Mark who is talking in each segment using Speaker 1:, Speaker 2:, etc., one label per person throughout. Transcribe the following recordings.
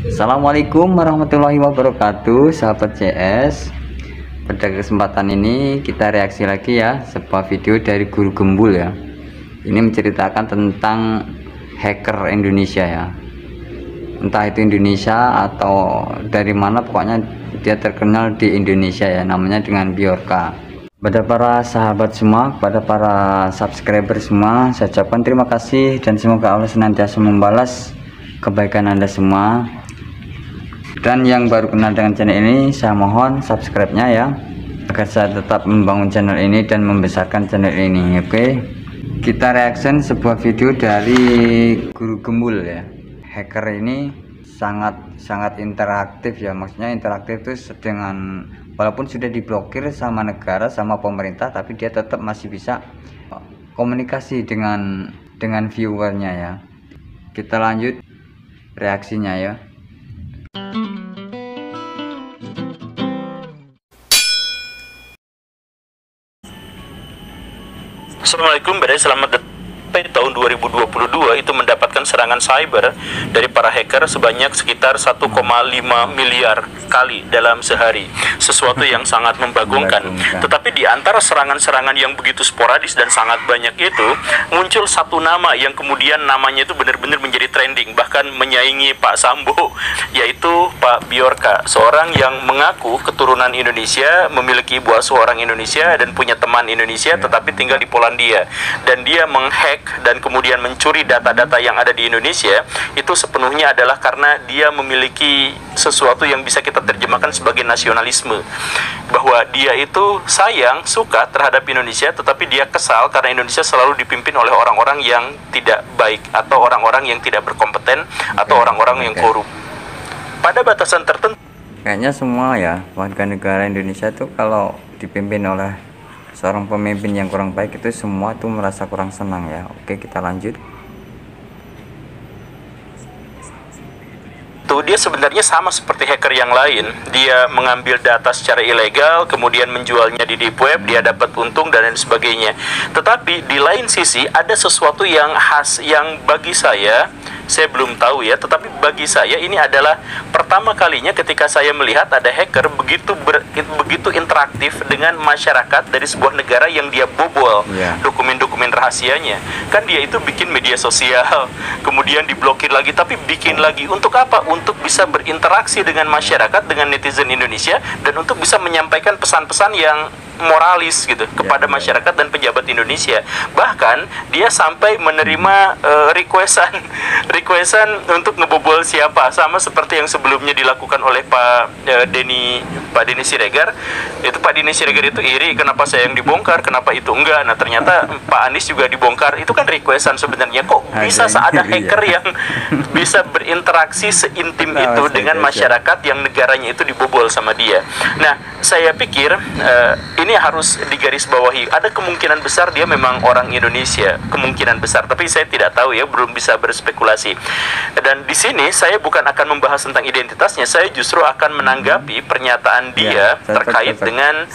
Speaker 1: Assalamualaikum warahmatullahi wabarakatuh, sahabat CS. Pada kesempatan ini kita reaksi lagi ya, sebuah video dari Guru Gembul ya. Ini menceritakan tentang hacker Indonesia ya. Entah itu Indonesia atau dari mana, pokoknya dia terkenal di Indonesia ya, namanya dengan Bjorka. Pada para sahabat semua, pada para subscriber semua, saya ucapkan terima kasih dan semoga Allah senantiasa membalas kebaikan Anda semua. Dan yang baru kenal dengan channel ini, saya mohon subscribe-nya ya, agar saya tetap membangun channel ini dan membesarkan channel ini. Oke, kita reaction sebuah video dari Guru Gembul ya. Hacker ini sangat interaktif ya, maksudnya interaktif itu dengan walaupun sudah diblokir sama negara sama pemerintah, tapi dia tetap masih bisa komunikasi dengan viewernya ya. Kita lanjut reaksinya ya.
Speaker 2: Assalamualaikum, selamat datang. Tahun 2022 itu mendapatkan serangan cyber dari para hacker sebanyak sekitar 1,5 miliar kali dalam sehari. Sesuatu yang sangat membagongkan. Tetapi di antara serangan-serangan yang begitu sporadis dan sangat banyak itu, muncul satu nama yang kemudian namanya itu benar-benar menjadi trending, bahkan menyaingi Pak Sambo, yaitu Pak Bjorka, seorang yang mengaku keturunan Indonesia, memiliki ibu asuh orang Indonesia dan punya teman Indonesia, tetapi tinggal di Polandia. Dan dia menghack dan kemudian mencuri data-data yang ada di Indonesia, itu sepenuhnya adalah karena dia memiliki sesuatu yang bisa kita terjemahkan sebagai nasionalisme, bahwa dia itu sayang, suka terhadap Indonesia, tetapi dia kesal karena Indonesia selalu dipimpin oleh orang-orang yang tidak baik, atau orang-orang yang tidak berkompeten, atau orang-orang yang korup. Pada batasan tertentu,
Speaker 1: kayaknya semua ya warga negara Indonesia itu kalau dipimpin oleh seorang pemimpin yang kurang baik itu semua tuh merasa kurang senang ya. Oke, kita lanjut.
Speaker 2: dia sebenarnya sama seperti hacker yang lain. Dia mengambil data secara ilegal, kemudian menjualnya di deep web, dia dapat untung dan lain sebagainya. Tetapi di lain sisi ada sesuatu yang khas yang bagi saya belum tahu ya, tetapi bagi saya ini adalah pertama kalinya ketika saya melihat ada hacker begitu interaktif dengan masyarakat dari sebuah negara yang dia bobol dokumen-dokumen rahasianya. Kan dia itu bikin media sosial, kemudian diblokir lagi, tapi bikin lagi. Untuk apa? Untuk bisa berinteraksi dengan masyarakat, dengan netizen Indonesia, dan untuk bisa menyampaikan pesan-pesan yang moralis gitu kepada masyarakat dan pejabat Indonesia. Bahkan dia sampai menerima requestan untuk ngebobol siapa, sama seperti yang sebelumnya dilakukan oleh Pak Denny Siregar. Itu Pak Denny Siregar itu iri, kenapa saya yang dibongkar, kenapa itu enggak. Nah ternyata Pak Anies juga dibongkar. Itu kan requestan sebenarnya. Kok bisa ada hacker yang bisa berinteraksi seintim itu dengan masyarakat yang negaranya itu dibobol sama dia. Nah saya pikir ini harus digarisbawahi. Ada kemungkinan besar dia memang orang Indonesia, kemungkinan besar, tapi saya tidak tahu ya, belum bisa berspekulasi. Dan di sini saya bukan akan membahas tentang identitasnya, saya justru akan menanggapi pernyataan dia terkait dengan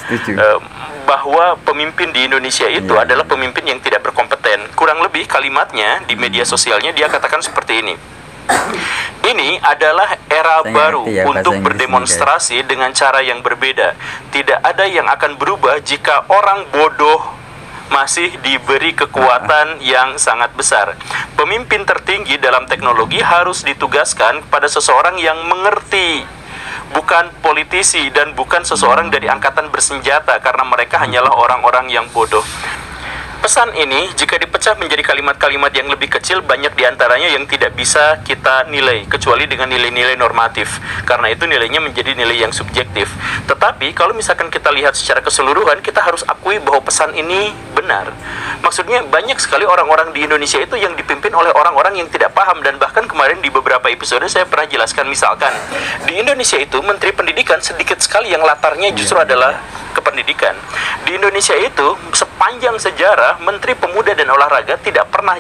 Speaker 2: bahwa pemimpin di Indonesia itu adalah pemimpin yang tidak berkompeten. Kurang lebih kalimatnya di media sosialnya dia katakan seperti ini. Ini adalah era baru untuk berdemonstrasi dengan cara yang berbeda. Tidak ada yang akan berubah jika orang bodoh masih diberi kekuatan yang sangat besar. Pemimpin tertinggi dalam teknologi harus ditugaskan pada seseorang yang mengerti, bukan politisi dan bukan seseorang dari angkatan bersenjata, karena mereka hanyalah orang-orang yang bodoh. Pesan ini jika dipecah menjadi kalimat-kalimat yang lebih kecil, banyak diantaranya yang tidak bisa kita nilai kecuali dengan nilai-nilai normatif, karena itu nilainya menjadi nilai yang subjektif. Tetapi kalau misalkan kita lihat secara keseluruhan, kita harus akui bahwa pesan ini benar. Maksudnya banyak sekali orang-orang di Indonesia itu yang dipimpin oleh orang-orang yang tidak paham. Dan bahkan kemarin di beberapa episode saya pernah jelaskan, misalkan di Indonesia itu Menteri Pendidikan sedikit sekali yang latarnya justru adalah kependidikan. Di Indonesia itu sepanjang sejarah Menteri Pemuda dan Olahraga tidak pernah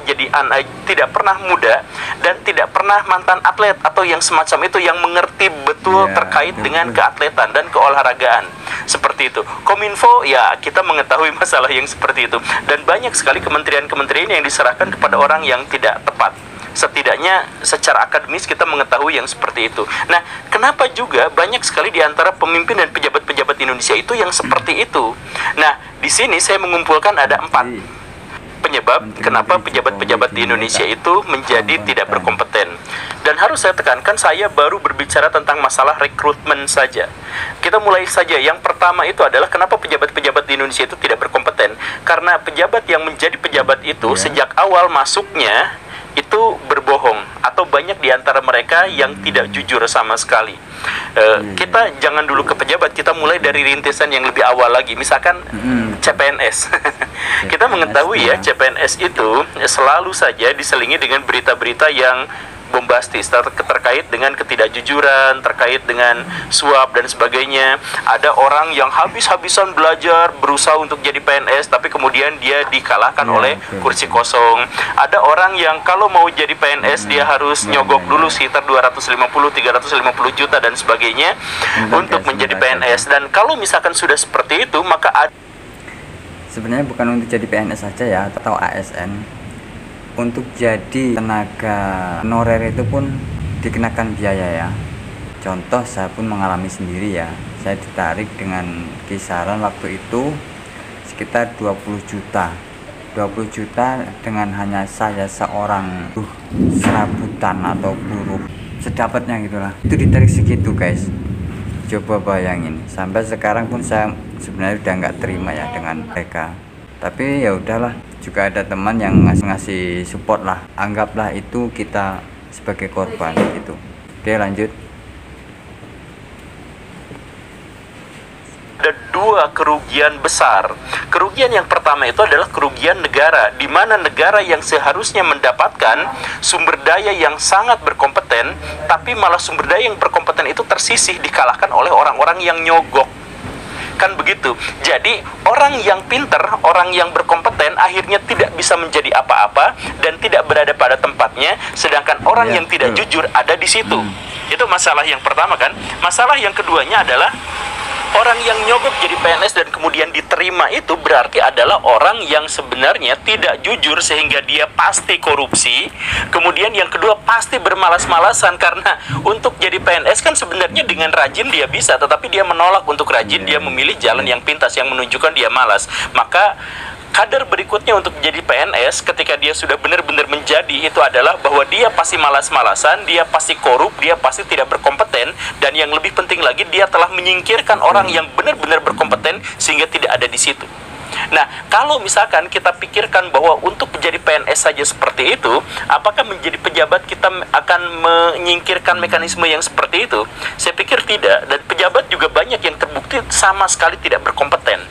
Speaker 2: tidak pernah muda dan tidak pernah mantan atlet atau yang semacam itu, yang mengerti betul terkait dengan keatletan dan keolahragaan. Seperti itu. Kominfo, ya kita mengetahui masalah yang seperti itu. Dan banyak sekali kementerian-kementerian yang diserahkan kepada orang yang tidak tepat. setidaknya secara akademis kita mengetahui yang seperti itu. Nah, kenapa juga banyak sekali di antara pemimpin dan pejabat-pejabat Indonesia itu yang seperti itu? Nah, di sini saya mengumpulkan ada 4 penyebab kenapa pejabat-pejabat di Indonesia itu menjadi tidak berkompeten. Dan harus saya tekankan, saya baru berbicara tentang masalah rekrutmen saja. Kita mulai saja. Yang pertama itu adalah kenapa pejabat-pejabat di Indonesia itu tidak berkompeten. Karena pejabat yang menjadi pejabat itu sejak awal masuknya itu berbohong, atau banyak di antara mereka yang tidak jujur sama sekali. Kita jangan dulu ke pejabat, kita mulai dari rintisan yang lebih awal lagi. Misalkan CPNS. Kita mengetahui ya, CPNS itu selalu saja diselingi dengan berita-berita yang bombastis terkait dengan ketidakjujuran, terkait dengan suap dan sebagainya. Ada orang yang habis-habisan belajar berusaha untuk jadi PNS, tapi kemudian dia dikalahkan oleh kursi kosong. Ada orang yang kalau mau jadi PNS dia harus nyogok dulu sekitar 250-350 juta dan sebagainya untuk menjadi PNS. Dan kalau misalkan sudah seperti itu, maka
Speaker 1: sebenarnya bukan untuk jadi PNS saja ya, atau ASN. Untuk jadi tenaga honorer itu pun dikenakan biaya ya. Contoh saya pun mengalami sendiri ya. Saya ditarik dengan kisaran waktu itu sekitar 20 juta. 20 juta dengan hanya saya seorang serabutan atau buruh sedapatnya gitulah. Itu ditarik segitu guys. Coba bayangin. Sampai sekarang pun saya sebenarnya udah nggak terima ya dengan mereka. Tapi ya udahlah, juga ada teman yang ngasih support lah. Anggaplah itu kita sebagai korban gitu. Oke, lanjut.
Speaker 2: Ada 2 kerugian besar. Kerugian yang pertama itu adalah kerugian negara, di mana negara yang seharusnya mendapatkan sumber daya yang sangat berkompeten, tapi malah sumber daya yang berkompeten itu tersisih, dikalahkan oleh orang-orang yang nyogok. Kan begitu. Jadi orang yang pinter, orang yang berkompeten akhirnya tidak bisa menjadi apa-apa dan tidak berada pada tempatnya, sedangkan orang yang tidak jujur ada di situ. Itu masalah yang pertama kan. Masalah yang keduanya adalah orang yang nyogok jadi PNS dan kemudian diterima itu berarti adalah orang yang sebenarnya tidak jujur sehingga dia pasti korupsi. Kemudian yang kedua pasti bermalas-malasan, karena untuk jadi PNS kan sebenarnya dengan rajin dia bisa, tetapi dia menolak untuk rajin, dia memilih jalan yang pintas yang menunjukkan dia malas. Maka kadar berikutnya untuk menjadi PNS ketika dia sudah benar-benar menjadi itu adalah bahwa dia pasti malas-malasan, dia pasti korup, dia pasti tidak berkompeten, dan yang lebih penting lagi dia telah menyingkirkan orang yang benar-benar berkompeten sehingga tidak ada di situ. Nah, kalau misalkan kita pikirkan bahwa untuk menjadi PNS saja seperti itu, apakah menjadi pejabat kita akan menyingkirkan mekanisme yang seperti itu? Saya pikir tidak, dan pejabat juga banyak yang terbukti sama sekali tidak berkompeten.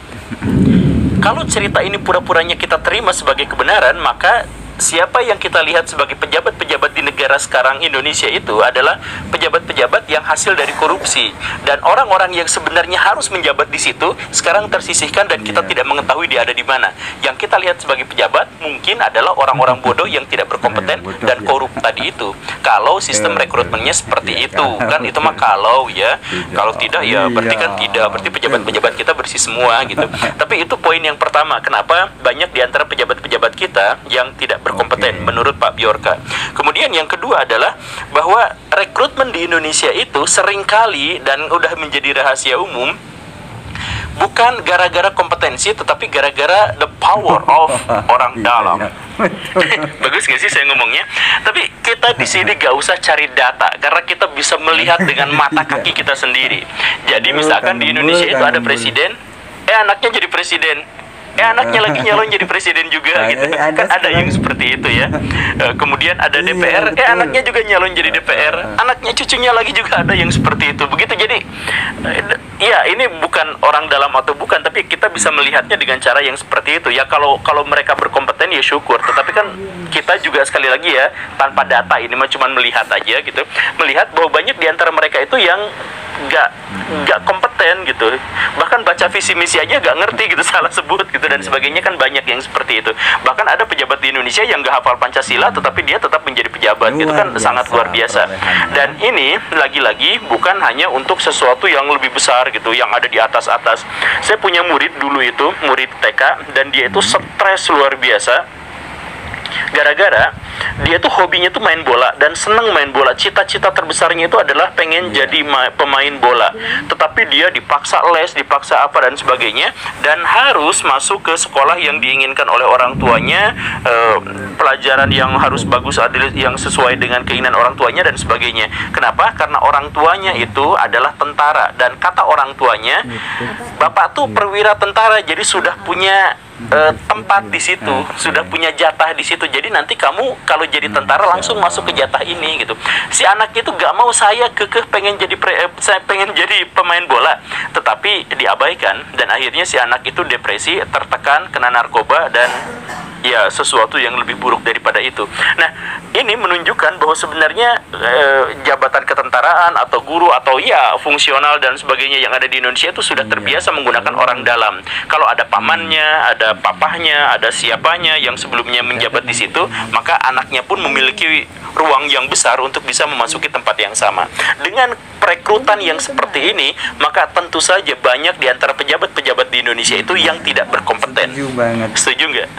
Speaker 2: Kalau cerita ini pura-puranya kita terima sebagai kebenaran, maka siapa yang kita lihat sebagai pejabat-pejabat di negara sekarang Indonesia itu adalah pejabat-pejabat yang hasil dari korupsi, dan orang-orang yang sebenarnya harus menjabat di situ sekarang tersisihkan dan kita tidak mengetahui dia ada di mana. Yang kita lihat sebagai pejabat mungkin adalah orang-orang bodoh yang tidak berkompeten dan korup tadi itu. Kalau sistem rekrutmennya seperti itu, kan itu mah kalau ya. Kalau tidak ya berarti kan tidak, berarti pejabat-pejabat kita bersih semua gitu. Tapi itu poin yang pertama, kenapa banyak di antara pejabat-pejabat kita yang tidak berkompeten menurut Pak Bjorka. Kemudian yang kedua adalah bahwa rekrutmen di Indonesia itu seringkali dan udah menjadi rahasia umum, bukan gara-gara kompetensi tetapi gara-gara the power of orang dalam. Bagus nggak sih saya ngomongnya? Tapi kita di sini gak usah cari data karena kita bisa melihat dengan mata kaki kita sendiri. Jadi misalkan di Indonesia itu ada presiden, anaknya jadi presiden, anaknya lagi nyalon jadi presiden juga gitu. Kan ada yang seperti itu ya. Kemudian ada DPR, anaknya juga nyalon jadi DPR, anaknya cucunya lagi juga ada yang seperti itu. Begitu. Jadi ya ini bukan orang dalam atau bukan, tapi kita bisa melihatnya dengan cara yang seperti itu ya. Kalau mereka berkompeten ya syukur, tetapi kan kita juga sekali lagi ya tanpa data, ini mah cuma melihat aja gitu, melihat bahwa banyak di antara mereka itu yang gak kompeten gitu, bahkan baca visi misi aja gak ngerti gitu, salah sebut gitu dan sebagainya, kan banyak yang seperti itu. Bahkan ada pejabat di Indonesia yang gak hafal Pancasila tetapi dia tetap menjadi pejabat gitu, kan sangat luar biasa. Dan ini lagi-lagi bukan hanya untuk sesuatu yang lebih besar gitu, yang ada di atas-atas. Saya punya murid dulu itu, murid TK, dan dia itu stres luar biasa. Gara-gara dia tuh hobinya tuh main bola dan seneng main bola. Cita-cita terbesarnya itu adalah pengen jadi pemain bola. Tetapi dia dipaksa les, dipaksa apa dan sebagainya, dan harus masuk ke sekolah yang diinginkan oleh orang tuanya, pelajaran yang harus bagus, adil, yang sesuai dengan keinginan orang tuanya dan sebagainya. Kenapa? Karena orang tuanya itu adalah tentara, dan kata orang tuanya, bapak tuh perwira tentara, jadi sudah punya tempat di situ, sudah punya jatah di situ. Jadi nanti kamu kalau jadi tentara langsung masuk ke jatah ini gitu. Si anak itu gak mau, saya kekeh pengen jadi saya pengen jadi pemain bola, tetapi diabaikan, dan akhirnya si anak itu depresi, tertekan, kena narkoba, dan ya sesuatu yang lebih buruk daripada itu. Nah, ini menunjukkan bahwa sebenarnya jabatan ketentaraan atau guru atau ya fungsional dan sebagainya yang ada di Indonesia itu sudah terbiasa menggunakan orang dalam. Kalau ada pamannya, ada papahnya, ada siapanya yang sebelumnya menjabat di situ, maka anaknya pun memiliki ruang yang besar untuk bisa memasuki tempat yang sama. Dengan perekrutan yang seperti ini, maka tentu saja banyak di antara pejabat-pejabat di Indonesia itu yang tidak berkompeten.
Speaker 1: Setuju banget.
Speaker 2: Setuju nggak?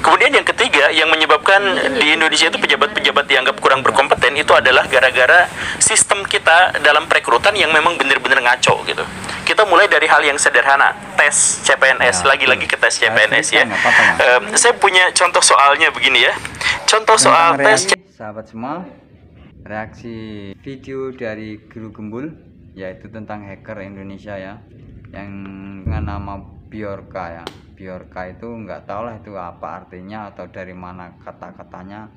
Speaker 2: Kemudian yang ketiga yang menyebabkan di Indonesia itu pejabat-pejabat dianggap kurang berkompeten itu adalah gara-gara sistem kita dalam perekrutan yang memang benar-benar ngaco gitu. Kita mulai dari hal yang sederhana, tes CPNS, lagi-lagi ke tes CPNS ya. Saya punya contoh soalnya begini ya. Contoh soal tes.
Speaker 1: Sahabat semua, reaksi video dari Guru Gembul yaitu tentang hacker Indonesia ya, yang dengan nama Bjorka ya. Bjorka itu nggak tahu lah itu apa artinya atau dari mana kata-katanya,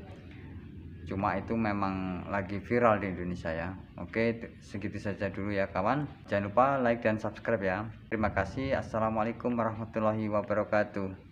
Speaker 1: cuma itu memang lagi viral di Indonesia ya. Oke, segitu saja dulu ya kawan, jangan lupa like dan subscribe ya. Terima kasih. Assalamualaikum warahmatullahi wabarakatuh.